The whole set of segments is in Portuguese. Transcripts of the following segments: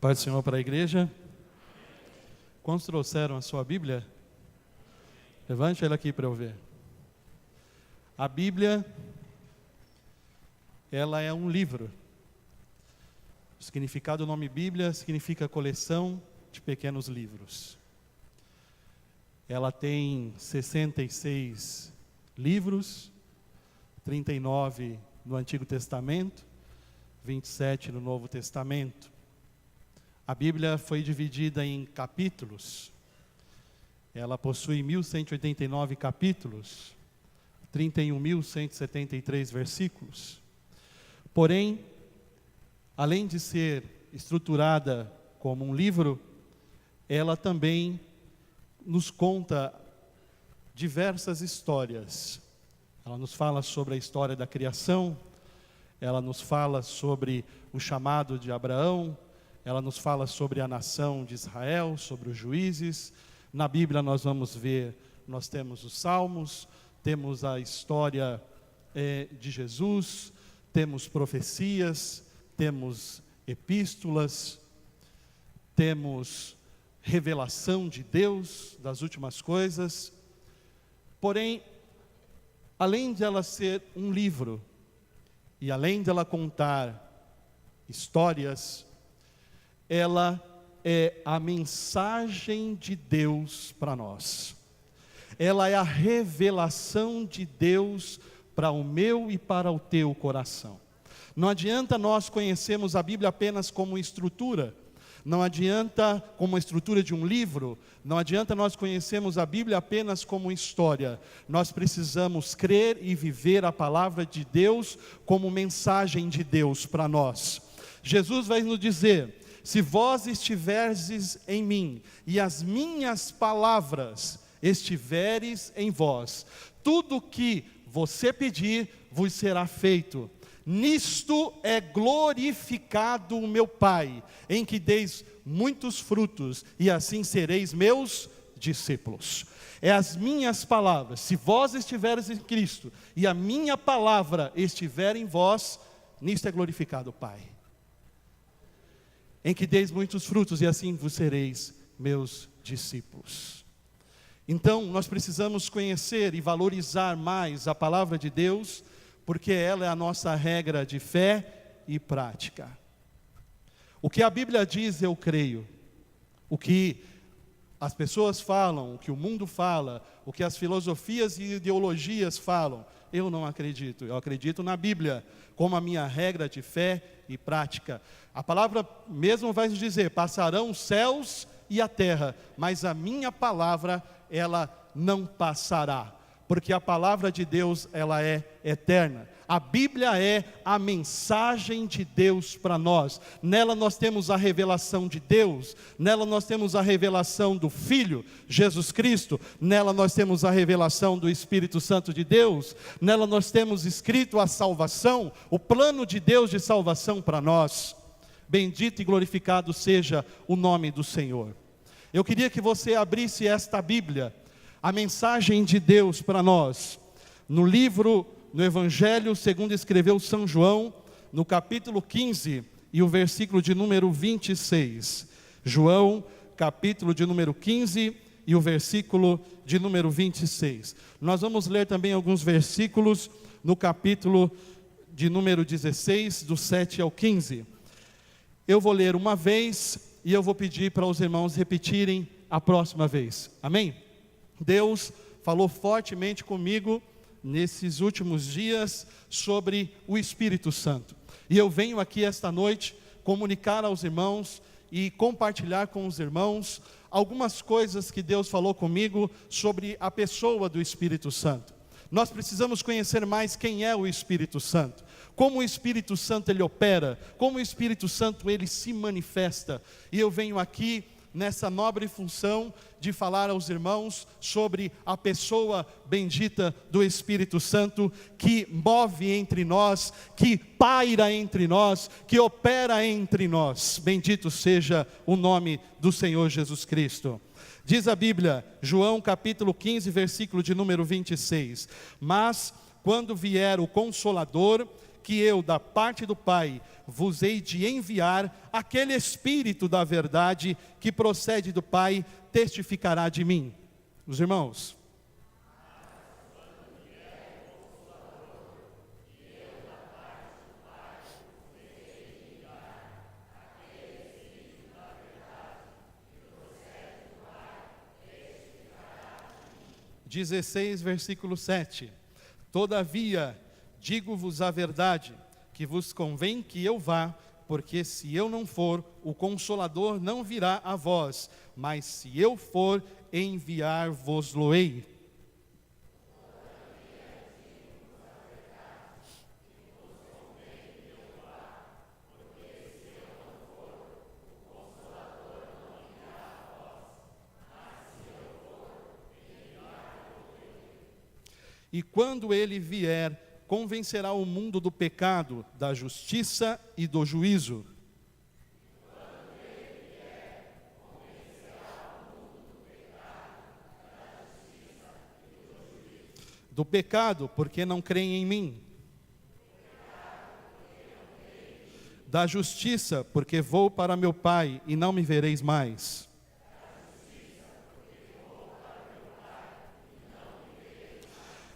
Paz do Senhor para a igreja. Quantos trouxeram a sua Bíblia? Levante ela aqui para eu ver. A Bíblia, ela é um livro. O significado do nome Bíblia significa coleção de pequenos livros. Ela tem 66 livros, 39 no Antigo Testamento, 27 no Novo Testamento. A Bíblia foi dividida em capítulos. Ela possui 1189 capítulos, 31.173 versículos. Porém, além de ser estruturada como um livro, ela também nos conta diversas histórias. Ela nos fala sobre a história da criação, ela nos fala sobre o chamado de Abraão, ela nos fala sobre a nação de Israel, sobre os juízes. Na Bíblia nós vamos ver, nós temos os Salmos, temos a história de Jesus, temos profecias, temos epístolas, temos revelação de Deus, das últimas coisas. Porém, além de ela ser um livro, e além de ela contar histórias, ela é a mensagem de Deus para nós. Ela é a revelação de Deus para o meu e para o teu coração. Não adianta nós conhecermos a Bíblia apenas como estrutura, não adianta como a estrutura de um livro, não adianta nós conhecermos a Bíblia apenas como história. Nós precisamos crer e viver a palavra de Deus como mensagem de Deus para nós. Jesus vai nos dizer: se vós estiverdes em mim, e as minhas palavras estiveres em vós, tudo que você pedir, vos será feito. Nisto é glorificado o meu Pai, em que deis muitos frutos, e assim sereis meus discípulos. É as minhas palavras. Se vós estiveres em Cristo, e a minha palavra estiver em vós, nisto é glorificado o Pai. Em que deis muitos frutos, e assim vos sereis meus discípulos. Então, nós precisamos conhecer e valorizar mais a palavra de Deus, porque ela é a nossa regra de fé e prática. O que a Bíblia diz, eu creio. O que as pessoas falam, o que o mundo fala, o que as filosofias e ideologias falam, eu não acredito. Eu acredito na Bíblia como a minha regra de fé e prática. A palavra mesmo vai nos dizer: passarão os céus e a terra, mas a minha palavra, ela não passará, porque a palavra de Deus, ela é eterna. A Bíblia é a mensagem de Deus para nós. Nela nós temos a revelação de Deus, nela nós temos a revelação do Filho, Jesus Cristo, nela nós temos a revelação do Espírito Santo de Deus, nela nós temos escrito a salvação, o plano de Deus de salvação para nós. Bendito e glorificado seja o nome do Senhor. Eu queria que você abrisse esta Bíblia, a mensagem de Deus para nós, no Evangelho segundo escreveu São João, no capítulo 15 e o versículo de número 26. João, capítulo de número 15 e o versículo de número 26. Nós vamos ler também alguns versículos no capítulo de número 16, do 7 ao 15. Eu vou ler uma vez e eu vou pedir para os irmãos repetirem a próxima vez. Amém? Deus falou fortemente comigo nesses últimos dias sobre o Espírito Santo. E eu venho aqui esta noite comunicar aos irmãos e compartilhar com os irmãos algumas coisas que Deus falou comigo sobre a pessoa do Espírito Santo. Nós precisamos conhecer mais quem é o Espírito Santo, como o Espírito Santo ele opera, como o Espírito Santo ele se manifesta. E eu venho aqui nessa nobre função de falar aos irmãos sobre a pessoa bendita do Espírito Santo, que move entre nós, que paira entre nós, que opera entre nós. Bendito seja o nome do Senhor Jesus Cristo. Diz a Bíblia, João capítulo 15, versículo de número 26. Mas quando vier o Consolador, que eu, da parte do Pai, vos hei de enviar aquele Espírito da verdade que procede do Pai, testificará de mim. Os irmãos, versículo 7. Todavia, digo-vos a verdade, que vos convém que eu vá, porque se eu não for, o Consolador não virá a vós, mas se eu for, enviar-vos-lo-ei. E quando ele vier, convencerá o mundo do pecado, da justiça e do juízo. Do pecado, porque não creem em mim. Da justiça, porque vou para meu Pai e não me vereis mais.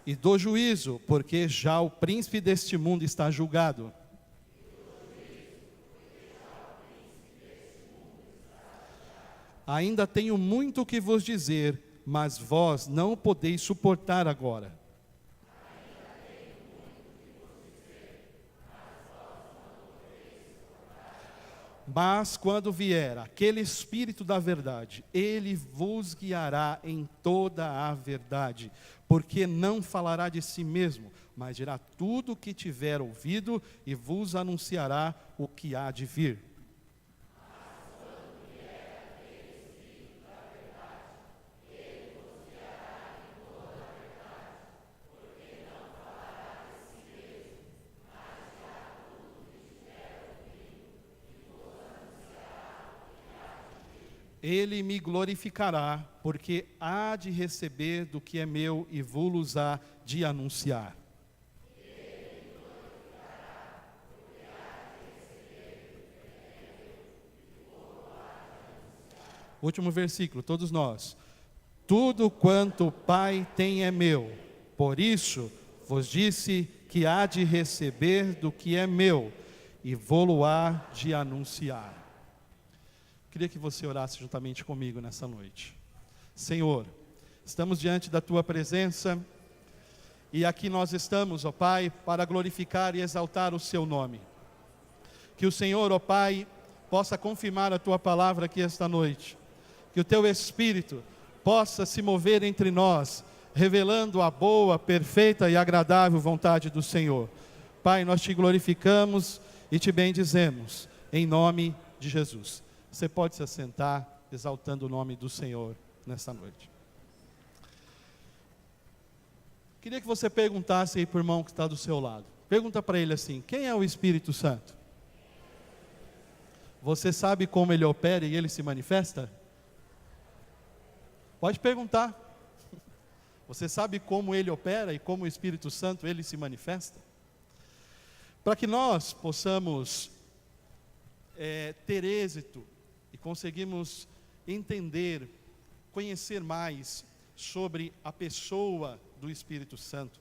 E do juízo, porque já o príncipe deste mundo está julgado. Ainda tenho muito que vos dizer, mas vós não o podeis suportar agora. Mas quando vier aquele Espírito da verdade, ele vos guiará em toda a verdade, porque não falará de si mesmo, mas dirá tudo o que tiver ouvido e vos anunciará o que há de vir. Ele me glorificará, porque há de receber do que é meu e vos há de anunciar. Último versículo, todos nós. Tudo quanto o Pai tem é meu, por isso vos disse que há de receber do que é meu e vou-lo há de anunciar. Queria que você orasse juntamente comigo nessa noite. Senhor, estamos diante da Tua presença e aqui nós estamos, ó Pai, para glorificar e exaltar o Seu nome. Que o Senhor, ó Pai, possa confirmar a Tua palavra aqui esta noite. Que o Teu Espírito possa se mover entre nós, revelando a boa, perfeita e agradável vontade do Senhor. Pai, nós Te glorificamos e Te bendizemos, em nome de Jesus. Você pode se assentar, exaltando o nome do Senhor nessa noite. Queria que você perguntasse aí para o irmão que está do seu lado. Pergunta para ele assim: quem é o Espírito Santo? Você sabe como ele opera e ele se manifesta? Pode perguntar. Você sabe como ele opera e como o Espírito Santo ele se manifesta? Para que nós possamos ter êxito e conseguimos entender, conhecer mais sobre a pessoa do Espírito Santo,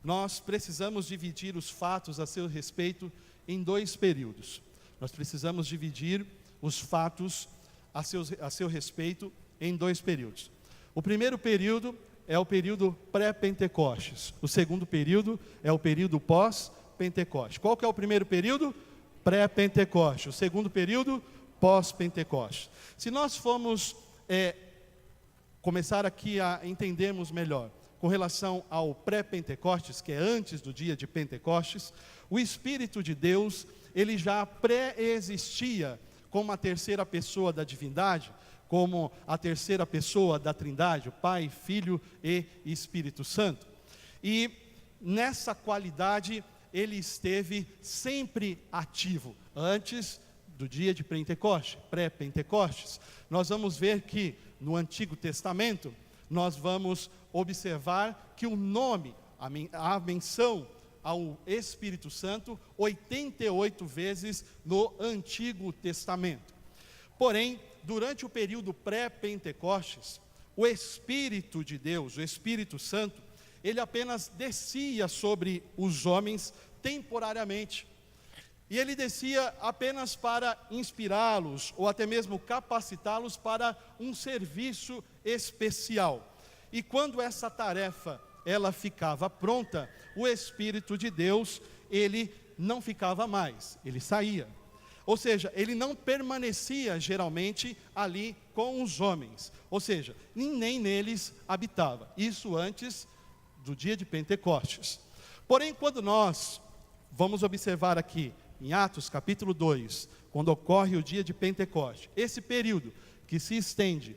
nós precisamos dividir os fatos a seu respeito em dois períodos. Nós precisamos dividir os fatos a seu respeito em dois períodos. O primeiro período é o período pré-Pentecostes. O segundo período é o período pós-Pentecostes. Qual que é o primeiro período? Pré-Pentecostes. O segundo período, pós-Pentecostes. Se nós formos começar aqui a entendermos melhor com relação ao pré-Pentecostes, que é antes do dia de Pentecostes, o Espírito de Deus, ele já pré-existia como a terceira pessoa da divindade, como a terceira pessoa da Trindade, o Pai, Filho e Espírito Santo. E nessa qualidade ele esteve sempre ativo, antes do dia de Pentecostes, pré-Pentecostes. Nós vamos ver que no Antigo Testamento, nós vamos observar que o nome, a menção ao Espírito Santo 88 vezes no Antigo Testamento. Porém, durante o período pré-Pentecostes, o Espírito de Deus, o Espírito Santo, ele apenas descia sobre os homens temporariamente. E ele descia apenas para inspirá-los, ou até mesmo capacitá-los para um serviço especial. E quando essa tarefa, ela ficava pronta, o Espírito de Deus, ele não ficava mais, ele saía. Ou seja, ele não permanecia geralmente ali com os homens. Ou seja, nem neles habitava. Isso antes do dia de Pentecostes. Porém, quando nós vamos observar aqui, em Atos capítulo 2, quando ocorre o dia de Pentecostes, esse período que se estende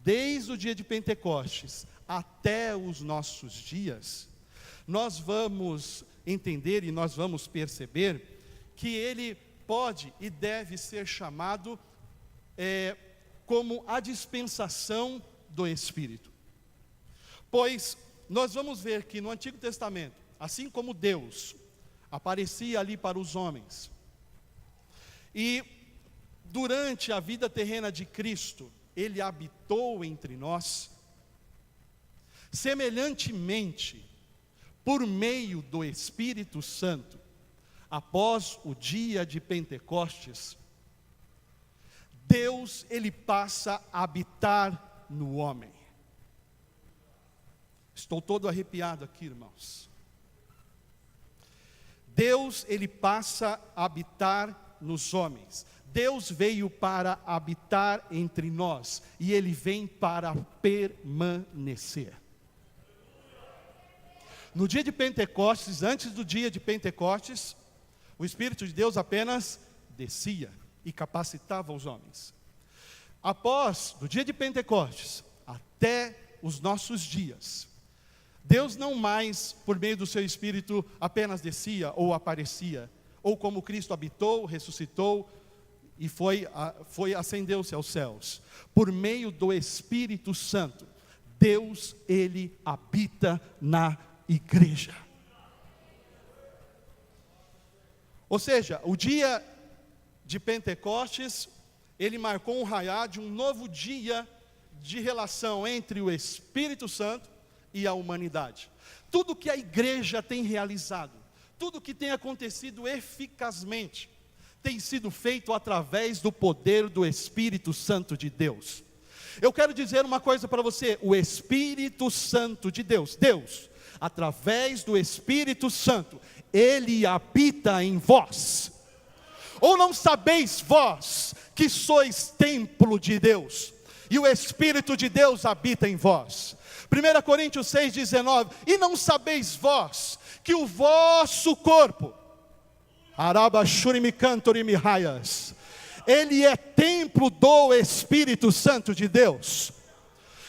desde o dia de Pentecostes até os nossos dias, nós vamos entender e nós vamos perceber que ele pode e deve ser chamado como a dispensação do Espírito. Pois nós vamos ver que no Antigo Testamento, assim como Deus aparecia ali para os homens, e durante a vida terrena de Cristo, ele habitou entre nós, semelhantemente, por meio do Espírito Santo, após o dia de Pentecostes, Deus, ele passa a habitar no homem. Estou todo arrepiado aqui, irmãos. Deus, ele passa a habitar nos homens. Deus veio para habitar entre nós, e ele vem para permanecer. No dia de Pentecostes, antes do dia de Pentecostes, o Espírito de Deus apenas descia e capacitava os homens. Após, do dia de Pentecostes até os nossos dias, Deus não mais, por meio do seu Espírito, apenas descia ou aparecia, ou como Cristo habitou, ressuscitou e ascendeu-se aos céus. Por meio do Espírito Santo, Deus, ele habita na igreja. Ou seja, o dia de Pentecostes, ele marcou um raiar de um novo dia de relação entre o Espírito Santo e a humanidade. Tudo que a igreja tem realizado, tudo que tem acontecido eficazmente, tem sido feito através do poder do Espírito Santo de Deus. Eu quero dizer uma coisa para você: o Espírito Santo de Deus, através do Espírito Santo, ele habita em vós. Ou não sabeis vós que sois templo de Deus, e o Espírito de Deus habita em vós? 1 Coríntios 6,19, e não sabeis vós que o vosso corpo, ele é templo do Espírito Santo de Deus?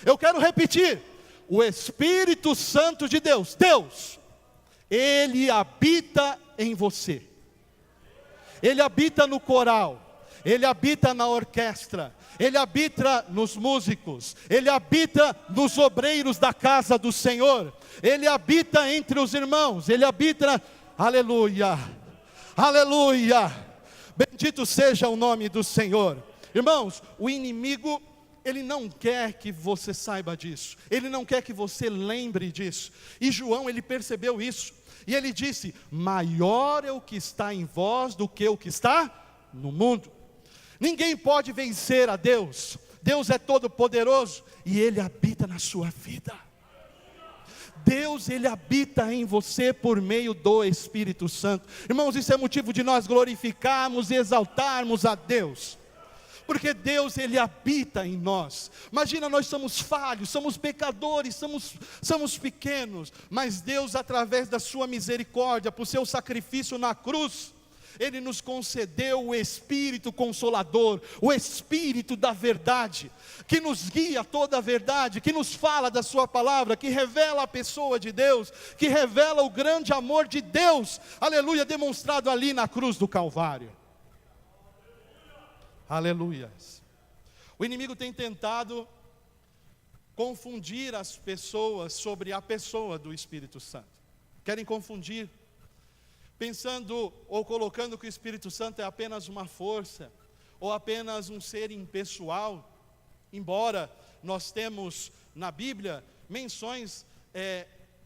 Eu quero repetir: o Espírito Santo de Deus, ele habita em você. Ele habita no coral, ele habita na orquestra, ele habita nos músicos, ele habita nos obreiros da casa do Senhor, ele habita entre os irmãos, ele habita, aleluia, aleluia, bendito seja o nome do Senhor. Irmãos, o inimigo, ele não quer que você saiba disso, ele não quer que você lembre disso, e João, ele percebeu isso, e ele disse: maior é o que está em vós do que o que está no mundo. Ninguém pode vencer a Deus. Deus é todo poderoso e ele habita na sua vida. Deus, ele habita em você por meio do Espírito Santo. Irmãos, isso é motivo de nós glorificarmos e exaltarmos a Deus, porque Deus, ele habita em nós. Imagina, nós somos falhos, somos pecadores, somos pequenos, mas Deus, através da sua misericórdia, por seu sacrifício na cruz, ele nos concedeu o Espírito Consolador, o Espírito da verdade, que nos guia a toda a verdade, que nos fala da sua palavra, que revela a pessoa de Deus, que revela o grande amor de Deus, aleluia, demonstrado ali na cruz do Calvário. Aleluia. O inimigo tem tentado confundir as pessoas sobre a pessoa do Espírito Santo. Querem confundir pensando ou colocando que o Espírito Santo é apenas uma força, ou apenas um ser impessoal, embora nós temos na Bíblia menções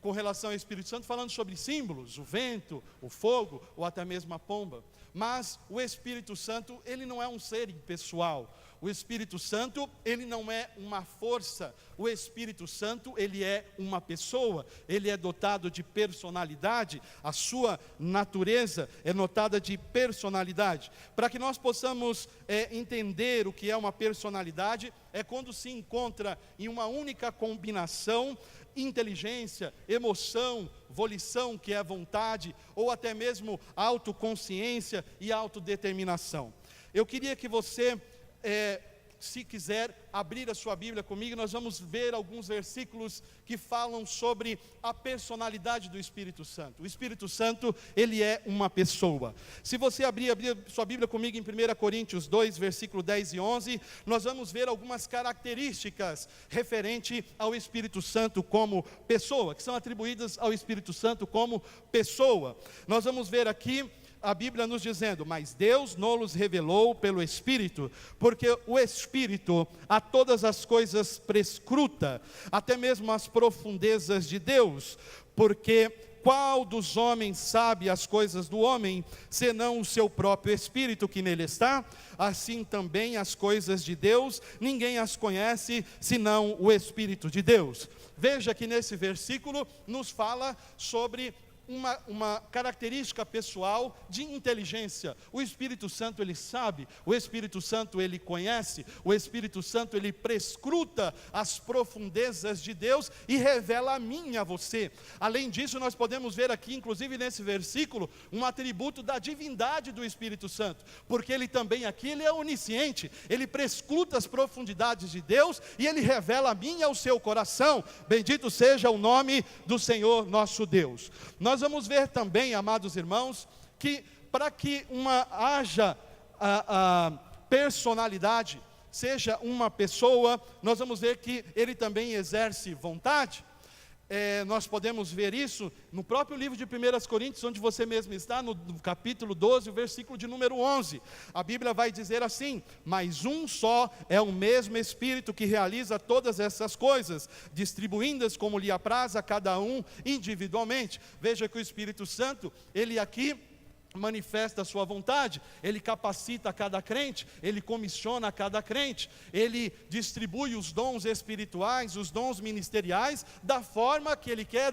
com relação ao Espírito Santo, falando sobre símbolos, o vento, o fogo, ou até mesmo a pomba. Mas o Espírito Santo, ele não é um ser impessoal. O Espírito Santo, ele não é uma força. O Espírito Santo, ele é uma pessoa. Ele é dotado de personalidade. A sua natureza é dotada de personalidade. Para que nós possamos entender o que é uma personalidade, é quando se encontra em uma única combinação inteligência, emoção, volição, que é a vontade, ou até mesmo autoconsciência e autodeterminação. Eu queria que você, se quiser abrir a sua Bíblia comigo, nós vamos ver alguns versículos que falam sobre a personalidade do Espírito Santo. O Espírito Santo, ele é uma pessoa. Se você abrir sua Bíblia comigo em 1 Coríntios 2, versículo 10 e 11, nós vamos ver algumas características referente ao Espírito Santo como pessoa, que são atribuídas ao Espírito Santo como pessoa. Nós vamos ver aqui a Bíblia nos dizendo: mas Deus nos revelou pelo Espírito, porque o Espírito a todas as coisas prescruta, até mesmo as profundezas de Deus, porque qual dos homens sabe as coisas do homem, senão o seu próprio Espírito que nele está? Assim também as coisas de Deus, ninguém as conhece, senão o Espírito de Deus. Veja que nesse versículo nos fala sobre uma característica pessoal de inteligência. O Espírito Santo, ele sabe, o Espírito Santo, ele conhece, o Espírito Santo, ele prescruta as profundezas de Deus e revela a mim e a você. Além disso, nós podemos ver aqui, inclusive nesse versículo, um atributo da divindade do Espírito Santo, porque ele também aqui, ele é onisciente, ele prescruta as profundidades de Deus e ele revela a mim e ao seu coração. Bendito seja o nome do Senhor nosso Deus. Nós vamos ver também, amados irmãos, que para que haja personalidade, seja uma pessoa, nós vamos ver que ele também exerce vontade. Nós podemos ver isso no próprio livro de 1 Coríntios, onde você mesmo está, no capítulo 12, o versículo de número 11. A Bíblia vai dizer assim: mas um só é o mesmo Espírito que realiza todas essas coisas, distribuindo-as como lhe apraz a cada um individualmente. Veja que o Espírito Santo, ele aqui manifesta a sua vontade, ele capacita cada crente, ele comissiona cada crente, ele distribui os dons espirituais, os dons ministeriais, da forma que ele quer,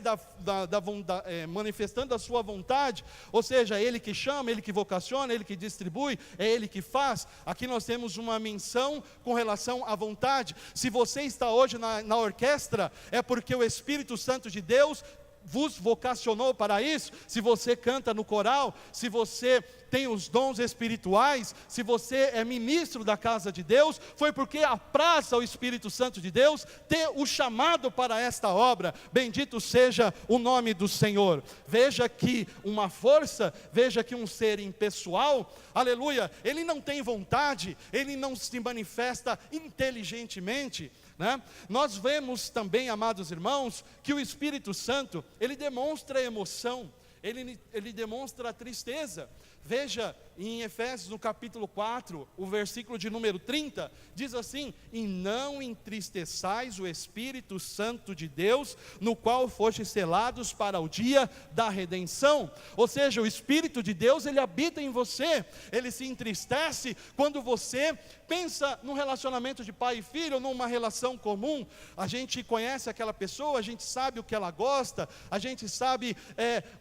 manifestando a sua vontade. Ou seja, ele que chama, ele que vocaciona, ele que distribui, é ele que faz. Aqui nós temos uma menção com relação à vontade. Se você está hoje na orquestra, é porque o Espírito Santo de Deus vos vocacionou para isso. Se você canta no coral, se você tem os dons espirituais, se você é ministro da casa de Deus, foi porque apraz ao Espírito Santo de Deus ter o chamado para esta obra. Bendito seja o nome do Senhor. Veja que uma força, veja que um ser impessoal, aleluia, ele não tem vontade, ele não se manifesta inteligentemente, né? Nós vemos também, amados irmãos, que o Espírito Santo, ele demonstra emoção, ele demonstra tristeza. Veja em Efésios, no capítulo 4, o versículo de número 30, diz assim: e não entristeçais o Espírito Santo de Deus, no qual fostes selados para o dia da redenção. Ou seja, o Espírito de Deus, ele habita em você, ele se entristece quando você pensa num relacionamento de pai e filho, ou numa relação comum. A gente conhece aquela pessoa, a gente sabe o que ela gosta, a gente sabe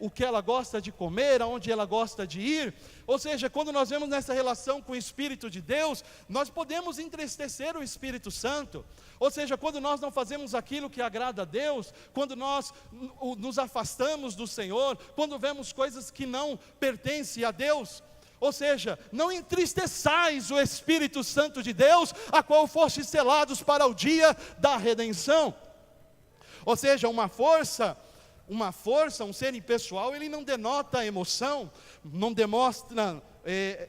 o que ela gosta de comer, aonde ela gosta de ir. Ou seja, quando nós vemos nessa relação com o Espírito de Deus, nós podemos entristecer o Espírito Santo. Ou seja, quando nós não fazemos aquilo que agrada a Deus, quando nós nos afastamos do Senhor, quando vemos coisas que não pertencem a Deus. Ou seja, não entristeçais o Espírito Santo de Deus, a qual fostes selados para o dia da redenção. Ou seja, uma força, uma força, um ser impessoal, ele não denota emoção, não demonstra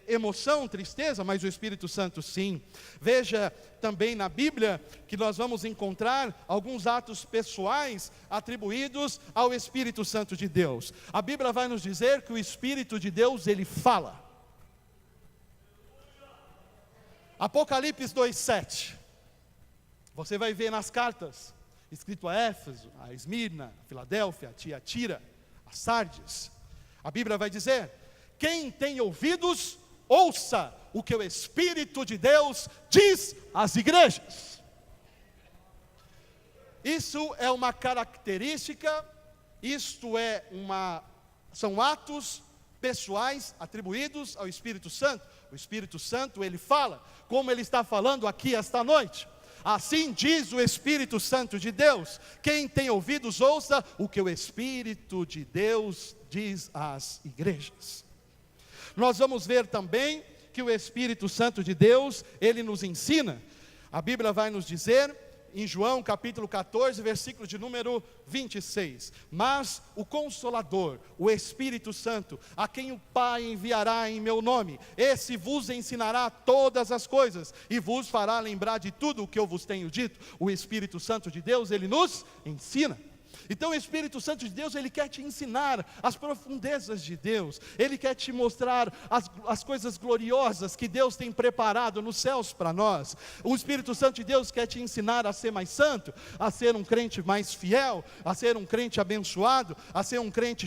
emoção, tristeza, mas o Espírito Santo sim. Veja também na Bíblia que nós vamos encontrar alguns atos pessoais atribuídos ao Espírito Santo de Deus. A Bíblia vai nos dizer que o Espírito de Deus, ele fala. Apocalipse 2:7. Você vai ver nas cartas, escrito a Éfeso, a Esmirna, a Filadélfia, a Tiatira, a Sardes. A Bíblia vai dizer: quem tem ouvidos, ouça o que o Espírito de Deus diz às igrejas. Isso é uma característica, são atos pessoais atribuídos ao Espírito Santo. O Espírito Santo, ele fala, como ele está falando aqui esta noite. Assim diz o Espírito Santo de Deus: quem tem ouvidos, ouça o que o Espírito de Deus diz às igrejas. Nós vamos ver também que o Espírito Santo de Deus, ele nos ensina. A Bíblia vai nos dizer, em João capítulo 14, versículo de número 26. Mas o Consolador, o Espírito Santo, a quem o Pai enviará em meu nome, esse vos ensinará todas as coisas, e vos fará lembrar de tudo o que eu vos tenho dito. O Espírito Santo de Deus, ele nos ensina. Então o Espírito Santo de Deus, ele quer te ensinar as profundezas de Deus, ele quer te mostrar as coisas gloriosas que Deus tem preparado nos céus para nós. O Espírito Santo de Deus quer te ensinar a ser mais santo, a ser um crente mais fiel, a ser um crente abençoado, a ser um crente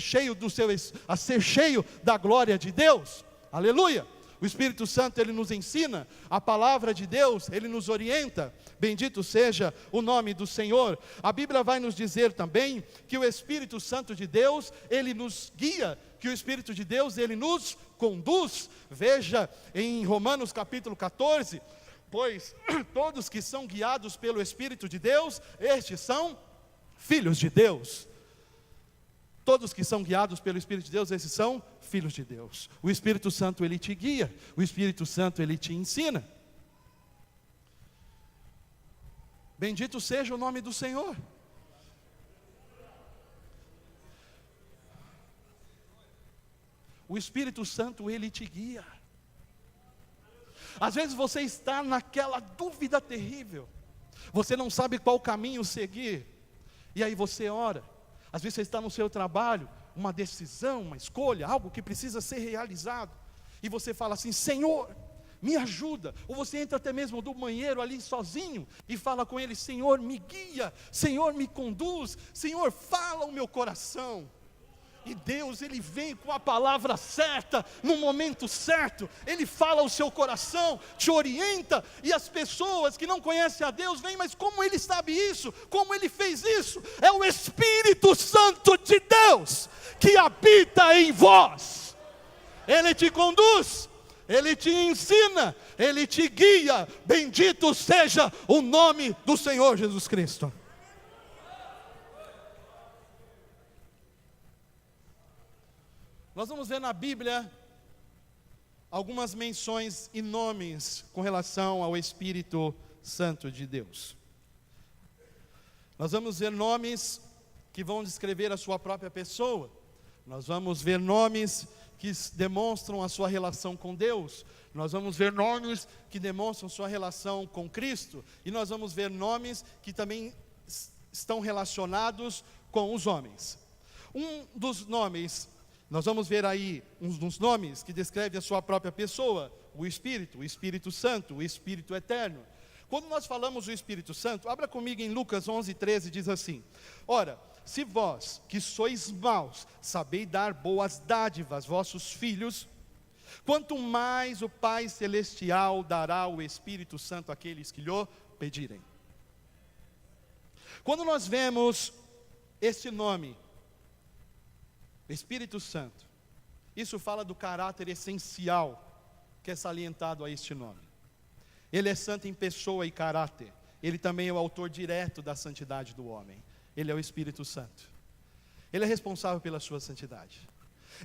a ser cheio da glória de Deus. Aleluia! O Espírito Santo, ele nos ensina a palavra de Deus, ele nos orienta. Bendito seja o nome do Senhor. A Bíblia vai nos dizer também que o Espírito Santo de Deus, ele nos guia, que o Espírito de Deus, ele nos conduz. Veja em Romanos capítulo 14, pois todos que são guiados pelo Espírito de Deus, estes são filhos de Deus. Todos que são guiados pelo Espírito de Deus, esses são filhos de Deus. O Espírito Santo, ele te guia. O Espírito Santo, ele te ensina. Bendito seja o nome do Senhor. O Espírito Santo, ele te guia. Às vezes você está naquela dúvida terrível. Você não sabe qual caminho seguir. E aí você ora. Às vezes você está no seu trabalho, uma decisão, uma escolha, algo que precisa ser realizado, e você fala assim: Senhor, me ajuda. Ou você entra até mesmo do banheiro ali sozinho, e fala com ele: Senhor, me guia, Senhor, me conduz, Senhor, fala o meu coração. E Deus, ele vem com a palavra certa, no momento certo, ele fala ao seu coração, te orienta. E as pessoas que não conhecem a Deus vêm: mas como ele sabe isso? Como ele fez isso? É o Espírito Santo de Deus que habita em vós. Ele te conduz, ele te ensina, ele te guia. Bendito seja o nome do Senhor Jesus Cristo. Nós vamos ver na Bíblia algumas menções e nomes com relação ao Espírito Santo de Deus. Nós vamos ver nomes que vão descrever a sua própria pessoa. Nós vamos ver nomes que demonstram a sua relação com Deus. Nós vamos ver nomes que demonstram sua relação com Cristo. E nós vamos ver nomes que também estão relacionados com os homens. Um dos nomes, nós vamos ver aí uns dos nomes que descreve a sua própria pessoa: o Espírito Santo, o Espírito Eterno. Quando nós falamos do Espírito Santo, abra comigo em Lucas 11:13, diz assim: ora, se vós que sois maus, sabeis dar boas dádivas aos vossos filhos, quanto mais o Pai Celestial dará o Espírito Santo àqueles que lhe pedirem. Quando nós vemos esse nome, Espírito Santo, isso fala do caráter essencial que é salientado a este nome. Ele é santo em pessoa e caráter. Ele também é o autor direto da santidade do homem. Ele é o Espírito Santo. Ele é responsável pela sua santidade.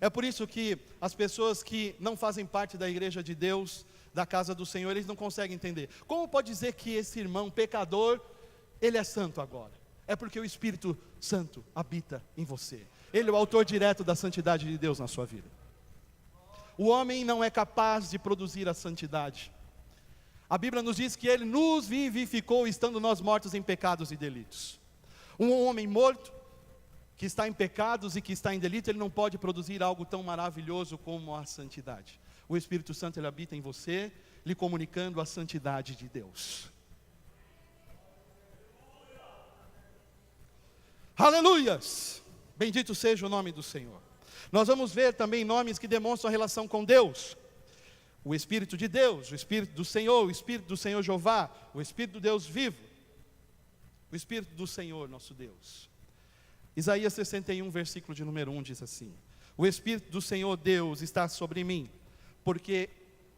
É por isso que as pessoas que não fazem parte da igreja de Deus, da casa do Senhor, eles não conseguem entender. Como pode dizer que esse irmão pecador, ele é santo agora? É porque o Espírito Santo habita em você. Ele é o autor direto da santidade de Deus na sua vida. O homem não é capaz de produzir a santidade. A Bíblia nos diz que Ele nos vivificou, estando nós mortos em pecados e delitos. Um homem morto, que está em pecados e que está em delito, ele não pode produzir algo tão maravilhoso como a santidade. O Espírito Santo, ele habita em você, lhe comunicando a santidade de Deus. Aleluias! Bendito seja o nome do Senhor. Nós vamos ver também nomes que demonstram a relação com Deus. O Espírito de Deus, o Espírito do Senhor, o Espírito do Senhor Jeová, o Espírito do Deus vivo, o Espírito do Senhor nosso Deus. Isaías 61, versículo de número 1 diz assim: o Espírito do Senhor Deus está sobre mim, porque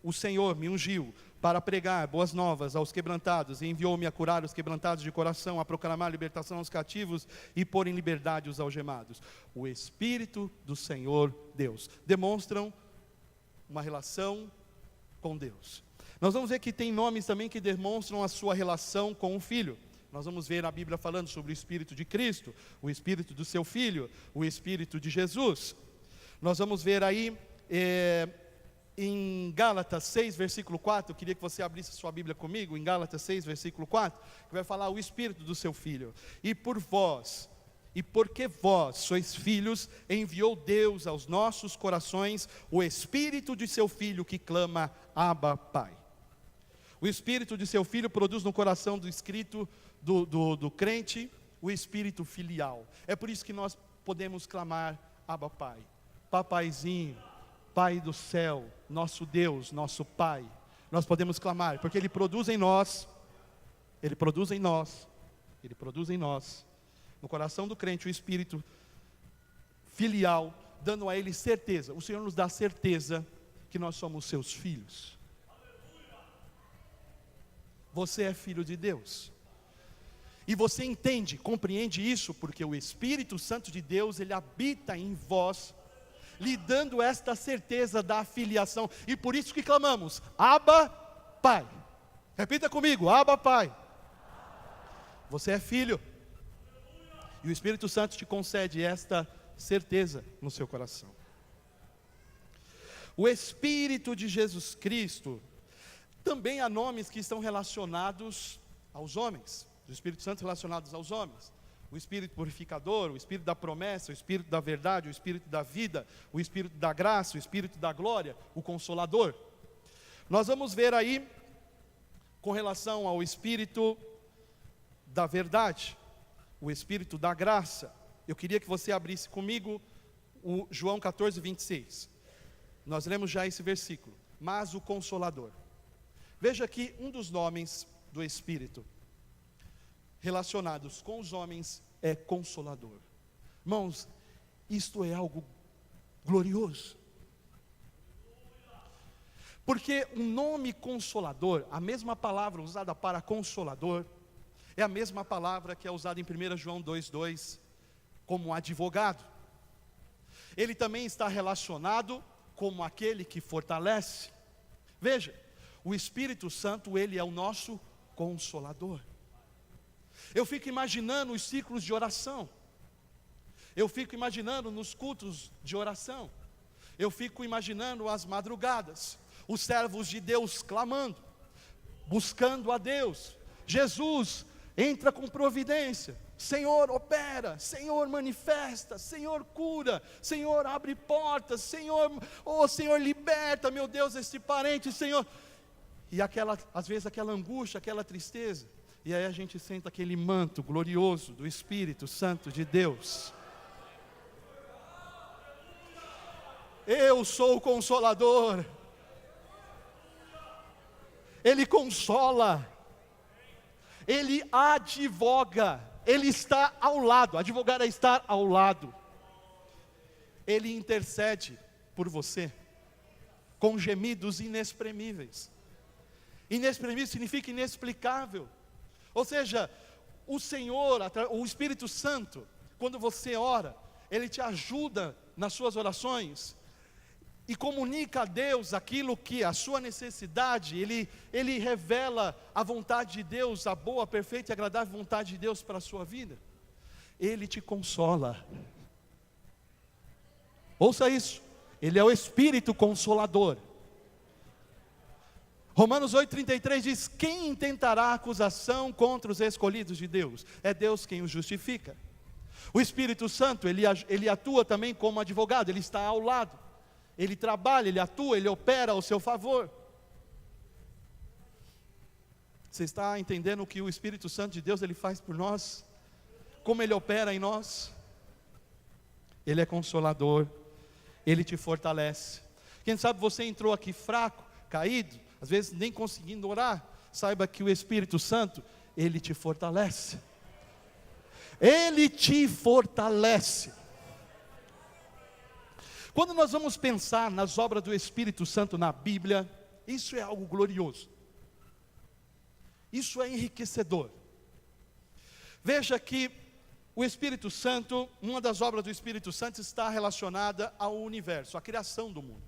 o Senhor me ungiu para pregar boas novas aos quebrantados, e enviou-me a curar os quebrantados de coração, a proclamar libertação aos cativos e pôr em liberdade os algemados. O Espírito do Senhor Deus demonstram uma relação com Deus. Nós vamos ver que tem nomes também que demonstram a sua relação com o Filho. Nós vamos ver a Bíblia falando sobre o Espírito de Cristo, o Espírito do seu Filho, o Espírito de Jesus. Nós vamos ver aí em Gálatas 6, versículo 4, eu queria que você abrisse sua Bíblia comigo, em Gálatas 6, versículo 4, que vai falar o Espírito do seu Filho. E por vós, e porque vós sois filhos, enviou Deus aos nossos corações o Espírito de seu Filho que clama, Abba, Pai. O Espírito de seu Filho produz no coração do crente o Espírito filial. É por isso que nós podemos clamar, Abba, Pai. Papaizinho, Pai do céu, nosso Deus, nosso Pai. Nós podemos clamar, porque Ele produz em nós, no coração do crente, o Espírito filial, dando a Ele certeza. O Senhor nos dá certeza que nós somos seus filhos. Você é filho de Deus. E você entende, compreende isso, porque o Espírito Santo de Deus, Ele habita em vós, lhe dando esta certeza da filiação. E por isso que clamamos, Abba, Pai. Repita comigo, Abba, Pai. Você é filho. E o Espírito Santo te concede esta certeza no seu coração. O Espírito de Jesus Cristo, também há nomes que estão relacionados aos homens. O Espírito Santo relacionados aos homens. O Espírito purificador, o Espírito da promessa, o Espírito da verdade, o Espírito da vida, o Espírito da graça, o Espírito da glória, o Consolador. Nós vamos ver aí, com relação ao Espírito da verdade, o Espírito da graça. Eu queria que você abrisse comigo o João 14, 26. Nós lemos já esse versículo. Mas o Consolador. Veja aqui um dos nomes do Espírito relacionados com os homens é Consolador. Irmãos, isto é algo glorioso. Porque o nome Consolador, a mesma palavra usada para Consolador, é a mesma palavra que é usada em 1 João 2,2 como advogado. Ele também está relacionado como aquele que fortalece. Veja, o Espírito Santo, ele é o nosso Consolador. Eu fico imaginando os ciclos de oração. Eu fico imaginando nos cultos de oração. Eu fico imaginando as madrugadas, os servos de Deus clamando, buscando a Deus. Jesus entra com providência. Senhor opera, Senhor manifesta, Senhor cura, Senhor abre portas, Senhor, oh Senhor liberta, meu Deus, este parente, Senhor. E às vezes aquela angústia, aquela tristeza. E aí a gente sente aquele manto glorioso do Espírito Santo de Deus. Eu sou o Consolador. Ele consola. Ele advoga. Ele está ao lado. Advogar é estar ao lado. Ele intercede por você com gemidos inexprimíveis. Inexprimível significa inexplicável. Ou seja, o Senhor, o Espírito Santo, quando você ora, Ele te ajuda nas suas orações e comunica a Deus aquilo que a sua necessidade, Ele revela a vontade de Deus, a boa, perfeita e agradável vontade de Deus para a sua vida. Ele te consola. Ouça isso, Ele é o Espírito Consolador. Romanos 8,33 diz: quem intentará acusação contra os escolhidos de Deus? É Deus quem os justifica. O Espírito Santo, ele atua também como advogado, ele está ao lado, ele trabalha, ele atua, ele opera ao seu favor. Você está entendendo o que o Espírito Santo de Deus ele faz por nós? Como ele opera em nós? Ele é consolador, ele te fortalece. Quem sabe você entrou aqui fraco, caído, às vezes nem conseguindo orar, saiba que o Espírito Santo, ele te fortalece. Ele te fortalece. Quando nós vamos pensar nas obras do Espírito Santo na Bíblia, isso é algo glorioso. Isso é enriquecedor. Veja que o Espírito Santo, uma das obras do Espírito Santo está relacionada ao universo, à criação do mundo.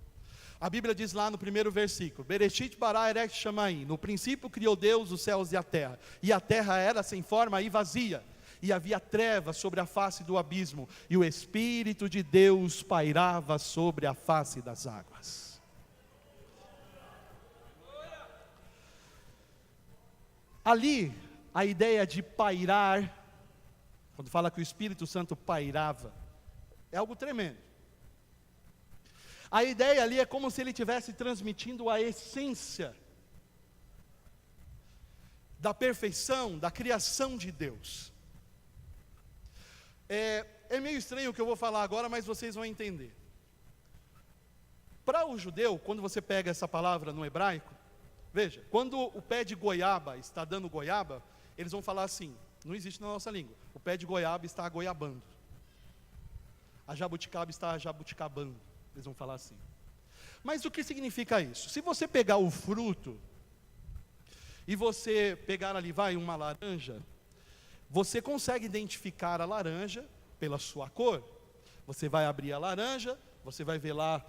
A Bíblia diz lá no primeiro versículo: Bereshit bara erech shamayim, no princípio criou Deus os céus e a terra era sem forma e vazia, e havia trevas sobre a face do abismo, e o Espírito de Deus pairava sobre a face das águas. Ali, a ideia de pairar, quando fala que o Espírito Santo pairava, é algo tremendo. A ideia ali é como se ele estivesse transmitindo a essência da perfeição, da criação de Deus. É meio estranho o que eu vou falar agora, mas vocês vão entender. Para o judeu, quando você pega essa palavra no hebraico, veja, quando o pé de goiaba está dando goiaba, eles vão falar assim, não existe na nossa língua, o pé de goiaba está goiabando, a jabuticaba está jabuticabando, eles vão falar assim. Mas o que significa isso? Se você pegar o fruto, e você pegar ali, uma laranja, você consegue identificar a laranja pela sua cor. Você vai abrir a laranja, você vai ver lá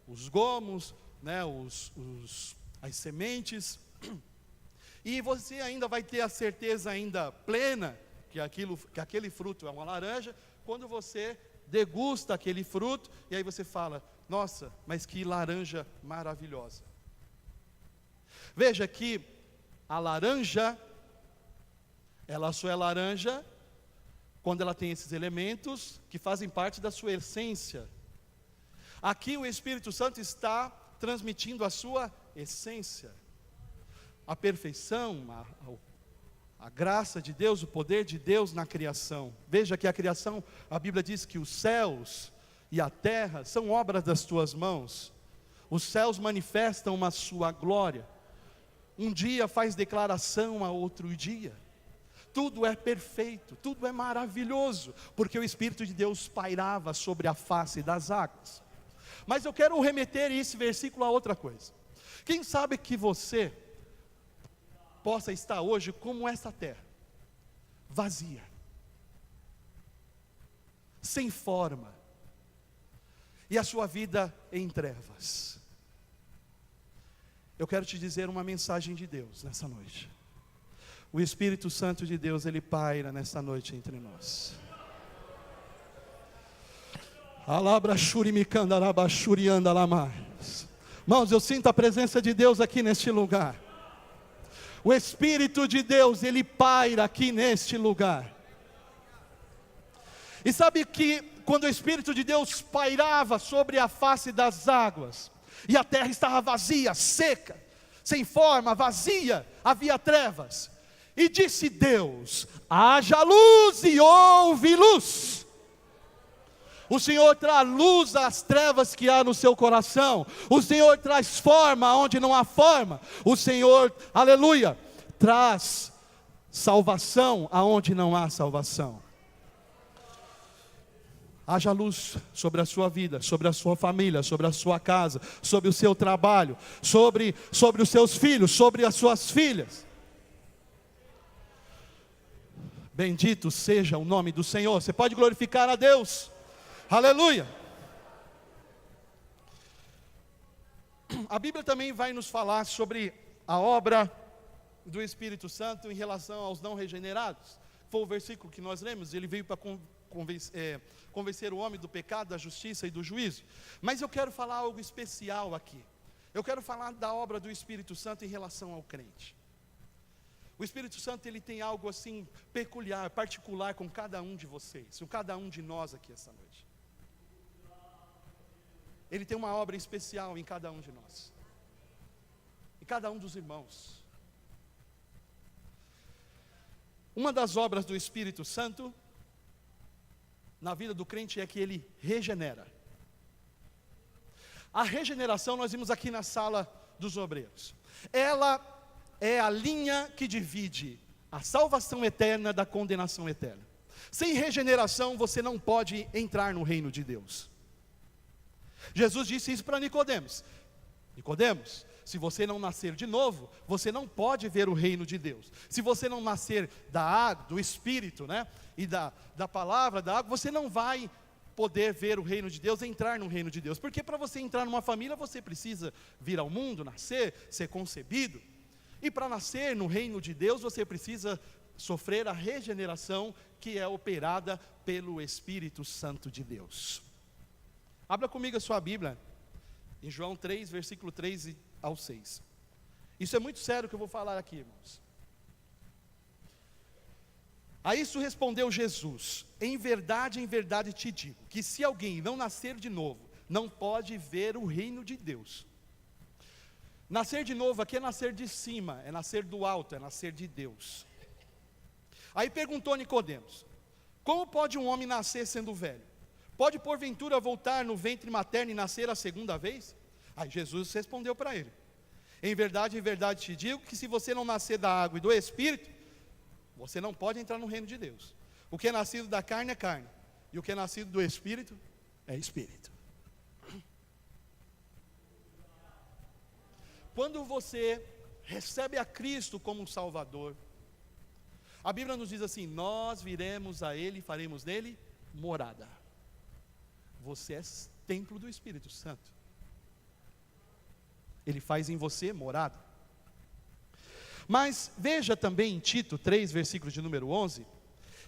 os gomos, né, as sementes, e você ainda vai ter a certeza ainda plena que aquele fruto é uma laranja, quando você degusta aquele fruto, e aí você fala: nossa, mas que laranja maravilhosa. Veja que a laranja, ela só é laranja quando ela tem esses elementos que fazem parte da sua essência. Aqui o Espírito Santo está transmitindo a sua essência, a perfeição, a graça de Deus, o poder de Deus na criação. Veja que a criação, a Bíblia diz que os céus e a terra são obras das tuas mãos. Os céus manifestam a sua glória. Um dia faz declaração a outro dia. Tudo é perfeito, tudo é maravilhoso, porque o Espírito de Deus pairava sobre a face das águas. Mas eu quero remeter esse versículo a outra coisa. Quem sabe que você possa estar hoje como essa terra, vazia, sem forma, e a sua vida em trevas. Eu quero te dizer uma mensagem de Deus nessa noite. O Espírito Santo de Deus, ele paira nessa noite entre nós. Irmãos, eu sinto a presença de Deus aqui neste lugar. O Espírito de Deus, ele paira aqui neste lugar. E sabe que quando o Espírito de Deus pairava sobre a face das águas, e a terra estava vazia, seca, sem forma, vazia, havia trevas, e disse Deus: haja luz, e houve luz. O Senhor traz luz às trevas que há no seu coração. O Senhor traz forma onde não há forma. O Senhor, aleluia, traz salvação aonde não há salvação. Haja luz sobre a sua vida, sobre a sua família, sobre a sua casa, sobre o seu trabalho, sobre os seus filhos, sobre as suas filhas. Bendito seja o nome do Senhor. Você pode glorificar a Deus. Aleluia. A Bíblia também vai nos falar sobre a obra do Espírito Santo em relação aos não regenerados. foi o versículo que nós lemos, ele veio para convencer o homem do pecado, da justiça e do juízo. Mas eu quero falar algo especial aqui. Eu quero falar da obra do Espírito Santo em relação ao crente. O Espírito Santo, ele tem algo assim peculiar, particular com cada um de vocês, com cada um de nós aqui essa noite. Ele tem uma obra especial em cada um de nós, em cada um dos irmãos. Uma das obras do Espírito Santo na vida do crente é que ele regenera. A regeneração nós vimos aqui na sala dos obreiros. Ela é a linha que divide a salvação eterna da condenação eterna. Sem regeneração você não pode entrar no reino de Deus. Jesus disse isso para Nicodemos. Nicodemos, se você não nascer de novo, você não pode ver o reino de Deus. Se você não nascer da água, do Espírito, né, e da palavra, da água, você não vai poder ver o reino de Deus, entrar no reino de Deus. Porque para você entrar numa família, você precisa vir ao mundo, nascer, ser concebido. E para nascer no reino de Deus, você precisa sofrer a regeneração que é operada pelo Espírito Santo de Deus. Abra comigo a sua Bíblia, em João 3, versículo 3 ao 6. Isso é muito sério que eu vou falar aqui, irmãos. A isso respondeu Jesus: em verdade te digo, que se alguém não nascer de novo, não pode ver o reino de Deus. Nascer de novo aqui é nascer de cima, é nascer do alto, é nascer de Deus. Aí perguntou Nicodemos: como pode um homem nascer sendo velho? Pode porventura voltar no ventre materno e nascer a segunda vez? Aí Jesus respondeu para ele: em verdade te digo, que se você não nascer da água e do Espírito, você não pode entrar no reino de Deus. O que é nascido da carne é carne, e o que é nascido do Espírito é Espírito. Quando você recebe a Cristo como um Salvador, a Bíblia nos diz assim: nós viremos a Ele e faremos nele morada. Você é templo do Espírito Santo. Ele faz em você morada. Mas veja também em Tito 3, versículo de número 11,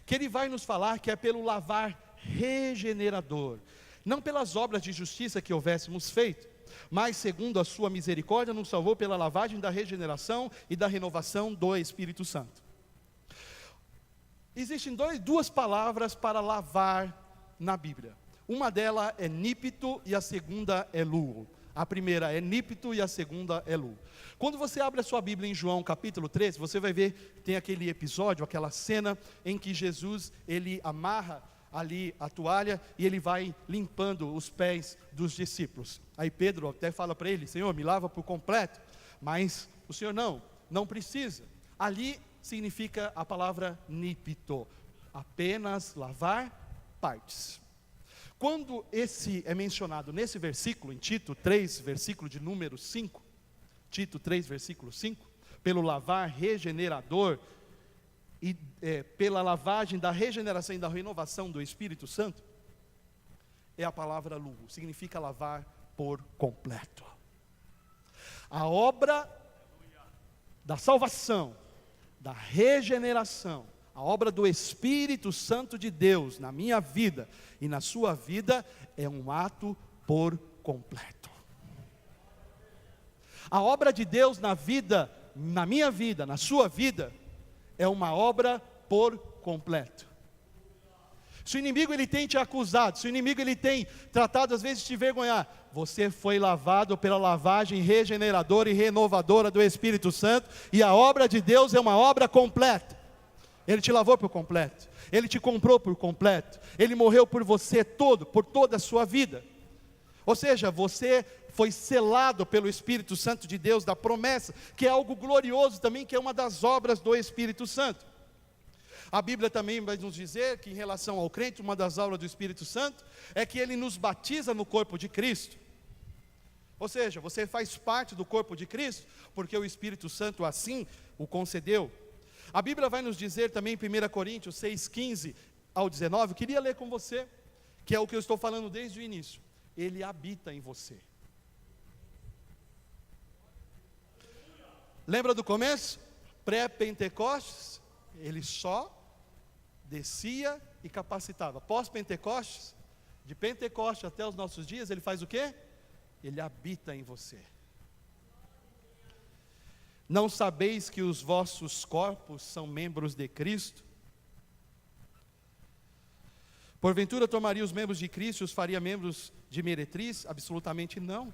que ele vai nos falar que é pelo lavar regenerador, não pelas obras de justiça que houvéssemos feito, mas segundo a sua misericórdia nos salvou pela lavagem da regeneração e da renovação do Espírito Santo. Existem duas palavras para lavar na Bíblia. Uma delas é nípito e a segunda é luo. A primeira é nípito e a segunda é luo. Quando você abre a sua Bíblia em João capítulo 13, você vai ver, tem aquele episódio, aquela cena em que Jesus, ele amarra ali a toalha e ele vai limpando os pés dos discípulos. Aí Pedro até fala para ele: Senhor, me lava por completo. Mas o Senhor não precisa. Ali significa a palavra nípito, apenas lavar partes. Quando esse é mencionado nesse versículo, em Tito 3, versículo de número 5, Tito 3, versículo 5, pelo lavar regenerador, e pela lavagem da regeneração e da renovação do Espírito Santo, é a palavra luo, significa lavar por completo. A obra da salvação, da regeneração, a obra do Espírito Santo de Deus na minha vida e na sua vida é um ato por completo. A obra de Deus na vida, na minha vida, na sua vida, é uma obra por completo. Se o inimigo ele tem te acusado, se o inimigo ele tem tratado às vezes de te envergonhar, você foi lavado pela lavagem regeneradora e renovadora do Espírito Santo, e a obra de Deus é uma obra completa. Ele te lavou por completo, Ele te comprou por completo, Ele morreu por você todo, por toda a sua vida. Ou seja, você foi selado pelo Espírito Santo de Deus, da promessa, que é algo glorioso também, que é uma das obras do Espírito Santo. A Bíblia também vai nos dizer que em relação ao crente, uma das obras do Espírito Santo, é que ele nos batiza no corpo de Cristo. Ou seja, você faz parte do corpo de Cristo, porque o Espírito Santo assim o concedeu. A Bíblia vai nos dizer também em 1 Coríntios 6, 15 ao 19, eu queria ler com você, que é o que eu estou falando desde o início. Ele habita em você. Lembra do começo? Pré-Pentecostes, ele só descia e capacitava. Pós-Pentecostes, de Pentecostes até os nossos dias, ele faz o quê? Ele habita em você. Não sabeis que os vossos corpos são membros de Cristo? Porventura tomaria os membros de Cristo e os faria membros de meretriz? Absolutamente não.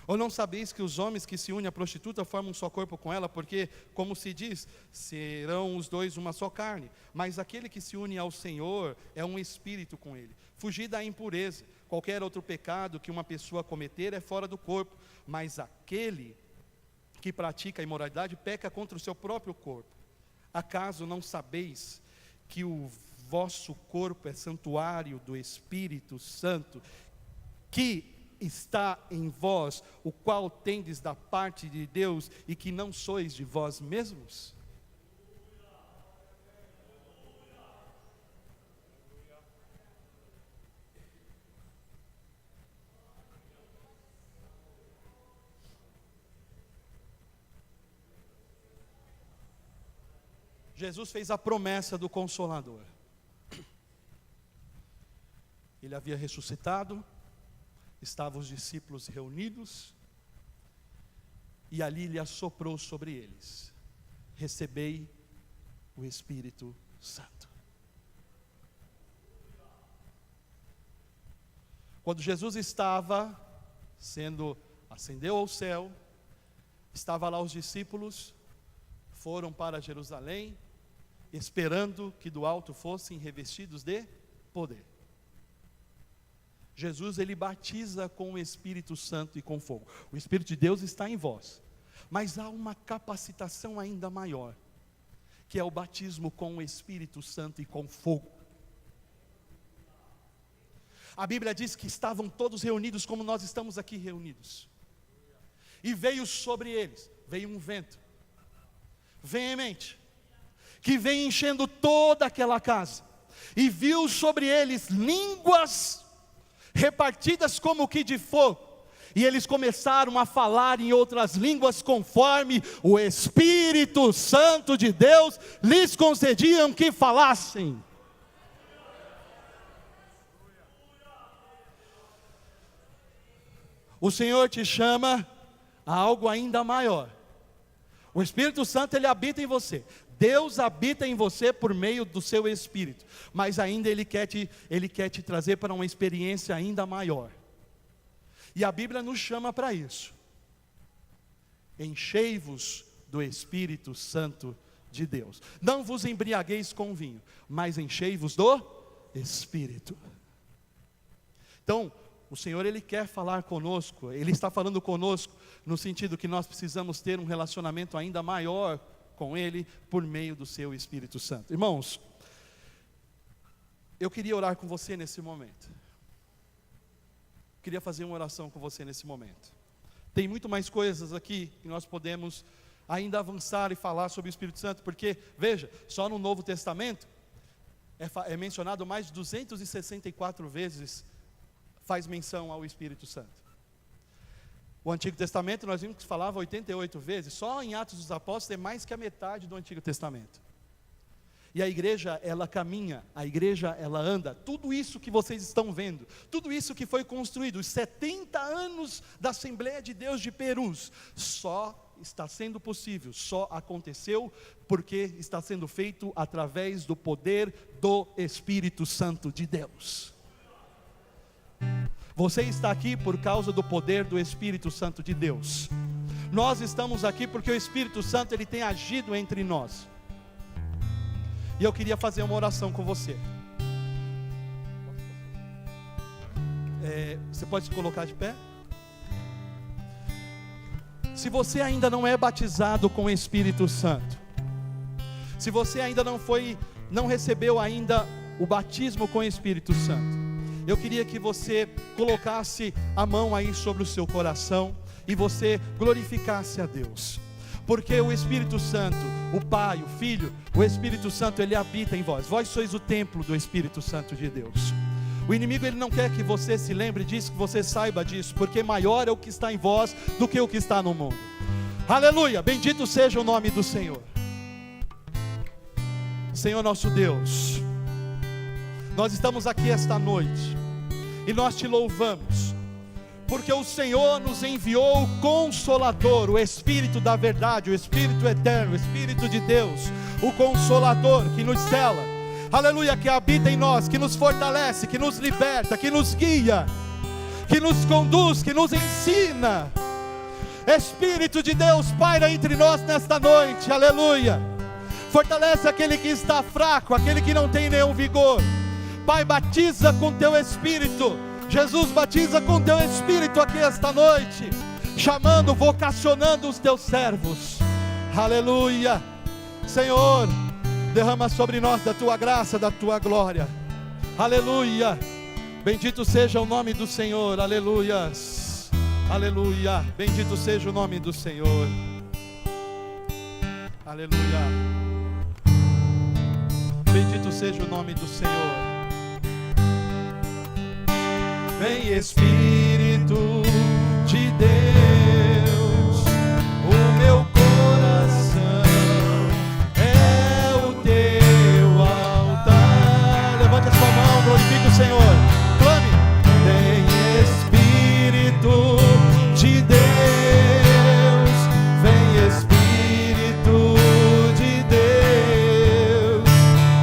Ou não sabeis que os homens que se unem à prostituta formam um só corpo com ela? Porque, como se diz, serão os dois uma só carne. Mas aquele que se une ao Senhor é um espírito com ele. Fugir da impureza. Qualquer outro pecado que uma pessoa cometer é fora do corpo. Mas aquele que pratica a imoralidade peca contra o seu próprio corpo. Acaso não sabeis que o vosso corpo é santuário do Espírito Santo, que está em vós, o qual tendes da parte de Deus, e que não sois de vós mesmos? Jesus fez a promessa do Consolador. Ele havia ressuscitado, estavam os discípulos reunidos, e ali ele assoprou sobre eles: recebei o Espírito Santo. Quando Jesus estava ascendeu ao céu, estava lá os discípulos, foram para Jerusalém, esperando que do alto fossem revestidos de poder. Jesus, ele batiza com o Espírito Santo e com fogo. O Espírito de Deus está em vós, mas há uma capacitação ainda maior, que é o batismo com o Espírito Santo e com fogo. A Bíblia diz que estavam todos reunidos como nós estamos aqui reunidos, e veio sobre eles, veio um vento veemente, que vem enchendo toda aquela casa, e viu sobre eles línguas repartidas como que de fogo, e eles começaram a falar em outras línguas, conforme o Espírito Santo de Deus lhes concediam que falassem. O Senhor te chama a algo ainda maior. O Espírito Santo, ele habita em você. Deus habita em você por meio do seu Espírito, mas ainda Ele quer te trazer para uma experiência ainda maior, e a Bíblia nos chama para isso: enchei-vos do Espírito Santo de Deus. Não vos embriagueis com vinho, mas enchei-vos do Espírito. Então, o Senhor, Ele quer falar conosco, Ele está falando conosco, no sentido que nós precisamos ter um relacionamento ainda maior com Ele, por meio do seu Espírito Santo. Irmãos, eu queria orar com você nesse momento. Queria fazer uma oração com você nesse momento. Tem muito mais coisas aqui que nós podemos ainda avançar e falar sobre o Espírito Santo, porque, veja, só no Novo Testamento é mencionado mais de 264 vezes, faz menção ao Espírito Santo. O Antigo Testamento, nós vimos que falava 88 vezes, só em Atos dos Apóstolos é mais que a metade do Antigo Testamento. E a igreja, ela caminha, a igreja, ela anda. Tudo isso que vocês estão vendo, tudo isso que foi construído, os 70 anos da Assembleia de Deus de Perus, só está sendo possível, só aconteceu porque está sendo feito através do poder do Espírito Santo de Deus. Você está aqui por causa do poder do Espírito Santo de Deus. Nós estamos aqui porque o Espírito Santo, ele tem agido entre nós. E eu queria fazer uma oração com você. Você pode se colocar de pé? Se você ainda não é batizado com o Espírito Santo, se você ainda não recebeu ainda o batismo com o Espírito Santo, eu queria que você colocasse a mão aí sobre o seu coração e você glorificasse a Deus, porque o Espírito Santo, o Pai, o Filho, o Espírito Santo, ele habita em vós. Vós sois o templo do Espírito Santo de Deus. O inimigo, ele não quer que você se lembre disso, que você saiba disso, porque maior é o que está em vós do que o que está no mundo. Aleluia, bendito seja o nome do Senhor. Senhor nosso Deus, Nós estamos aqui esta noite e nós te louvamos, porque o Senhor nos enviou o Consolador, o Espírito da verdade, o Espírito eterno, o Espírito de Deus, o Consolador que nos cela, aleluia, que habita em nós, que nos fortalece, que nos liberta, que nos guia, que nos conduz, que nos ensina. Espírito de Deus, paira entre nós nesta noite, aleluia. Fortalece aquele que está fraco, aquele que não tem nenhum vigor. Pai, batiza com teu Espírito. Jesus, batiza com teu Espírito aqui esta noite, chamando, vocacionando os teus servos, aleluia. Senhor, derrama sobre nós da tua graça, da tua glória, aleluia. Bendito seja o nome do Senhor, aleluias, aleluia. Bendito seja o nome do Senhor, aleluia. Bendito seja o nome do Senhor. Vem Espírito de Deus, o meu coração é o teu altar. Levante a sua mão, glorifique o Senhor, clame. Vem Espírito de Deus, vem Espírito de Deus,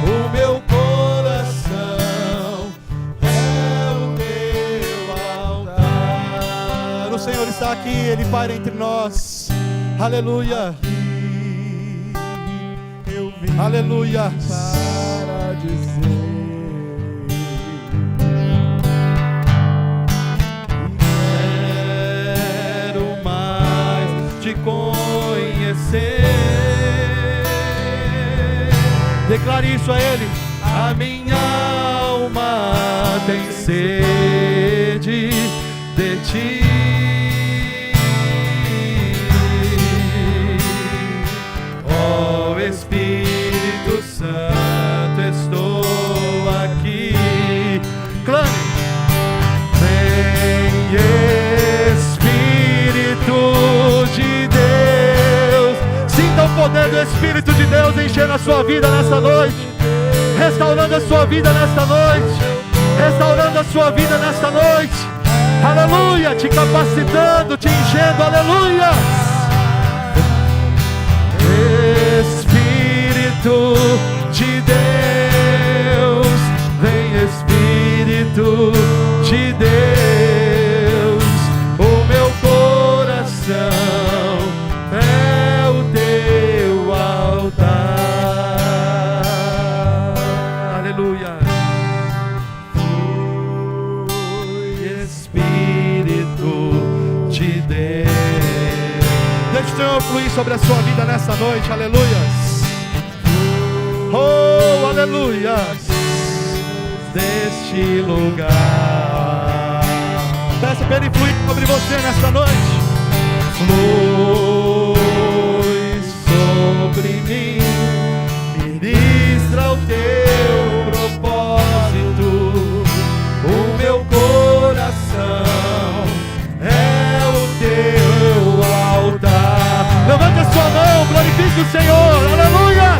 o meu coração é o teu altar. O Senhor está aqui, Ele paira entre nós, aleluia, aleluia. Para dizer quero mais te conhecer. Declare isso a Ele. A minha alma tem sede de ti. Ó Espírito Santo, estou aqui. Clame. Vem Espírito de Deus. Sinta o poder do Espírito de Deus enchendo a sua vida nesta noite, restaurando a sua vida nesta noite, restaurando a sua vida nesta noite, aleluia, te capacitando, te enchendo, aleluia. Espírito de Deus, vem Espírito de Deus, o meu coração é o teu altar, aleluia. Espírito de Deus, deixa o Senhor fluir sobre a sua vida nessa noite, aleluia. Oh, aleluia, deste lugar. Peça para Ele fluir sobre você nesta noite. Flui sobre mim, ministra o teu propósito. O meu coração é o teu altar. Levante a sua mão, glorifique o Senhor, aleluia.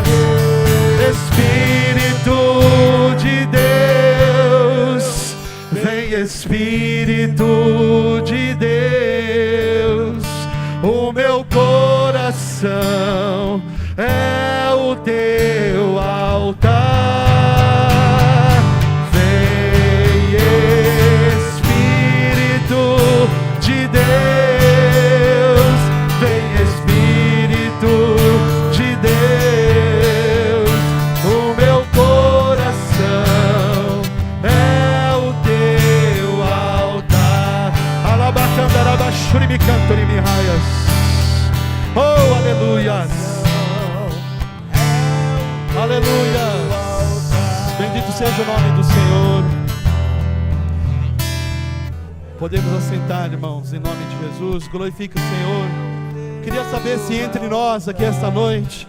Espírito de Deus, vem Espírito de Deus, o meu coração é o teu altar. Vem Espírito de Deus, vem Espírito de Deus, o meu coração é o teu altar. Alabacandarabachuri me cantori me raias. Oh, aleluia, aleluia. Bendito seja o nome do Senhor. Podemos assentar, irmãos, em nome de Jesus. Glorifique o Senhor. Queria saber se entre nós aqui esta noite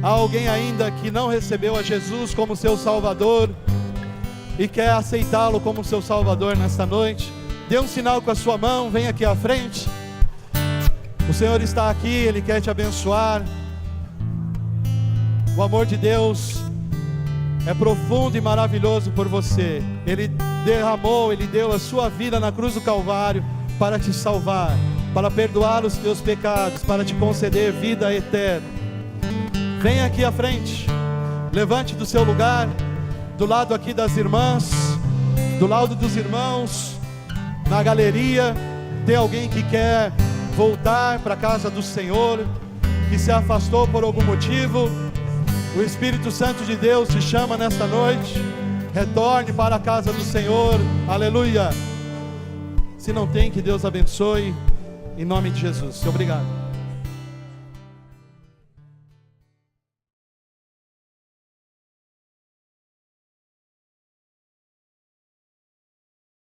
há alguém ainda que não recebeu a Jesus como seu Salvador e quer aceitá-lo como seu Salvador nesta noite. Dê um sinal com a sua mão, vem aqui à frente. O Senhor está aqui, Ele quer te abençoar. O amor de Deus é profundo e maravilhoso por você. Ele derramou, Ele deu a sua vida na cruz do Calvário para te salvar, para perdoar os teus pecados, para te conceder vida eterna. Venha aqui à frente, levante do seu lugar, do lado aqui das irmãs, do lado dos irmãos, na galeria. Tem alguém que quer voltar para a casa do Senhor, que se afastou por algum motivo? O Espírito Santo de Deus te chama nesta noite. Retorne para a casa do Senhor. Aleluia. Se não tem, que Deus abençoe, em nome de Jesus. Obrigado.